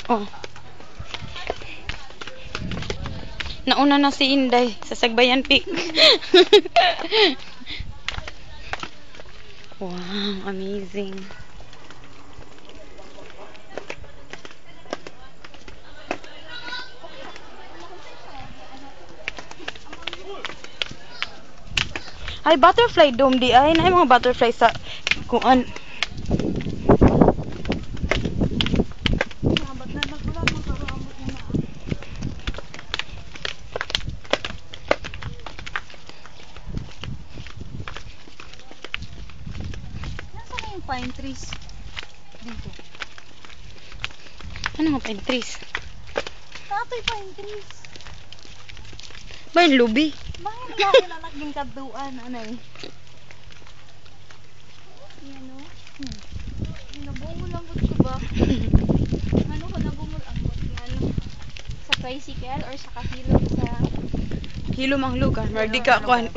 Oh. Nauna na si Inday sa Sagbayan Peak. Wow, amazing. Ay, butterfly dome di ay. Na mga butterfly sa kuan. Nasaan na yung pine trees? Dito. Ano nga pine trees? Tatoy pine trees. Ba yung lubi? Bakit laki na naging kaduan? Anay? Yan o. Nabungol ang ko ba? Ano ko nabungol ang bot? Ano? Sa tricycle or sa kahilom sa... Hilom ang lugar. Mardi ka kuan.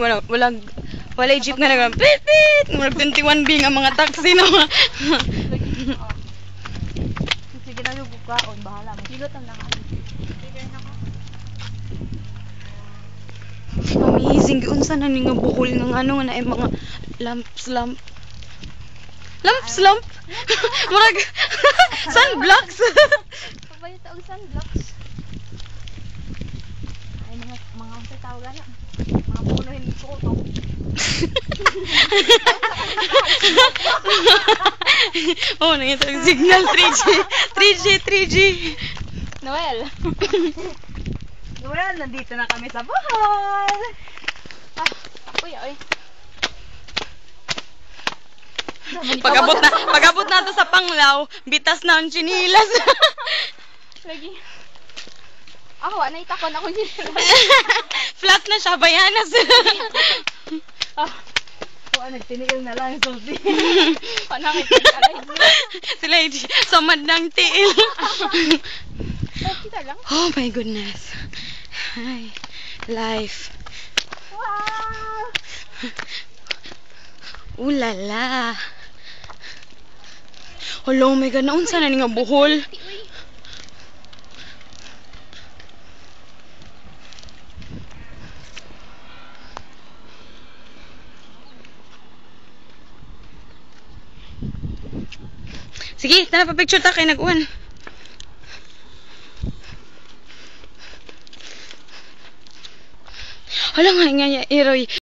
Walay jeep nga naman. Pit pit! Murag 21B nga mga taxi na mga. Sige na yung bukaon. Bahala mo. Hilot ang lakas. Amazing. Giunsa na ni nga buhol ng ano nga na mga lamps. Murag sunblocks. Pabayot og sunblocks. Ay mga unsay tawag na. Mga puno hindi ko to. Oh, nangita ang signal 3G. Noel. Noel, nandito na kami sa Bohol. Ako oy. Pag-abot na to sa Panglao, bitas na ang chinilas. Lagi. Ako, naitakon ako nila. Flat na siya, bayanas. Nagtiniil na lang yung sulti. Sila samad ng tiil. Kita lang. Oh my goodness. Hi. Life. Wow! Ulala. Hello, oh my God. Naunsa na ni nga buhol. Sige, tara pa picture ta kay nag-uwan. Hala nga, Iroy.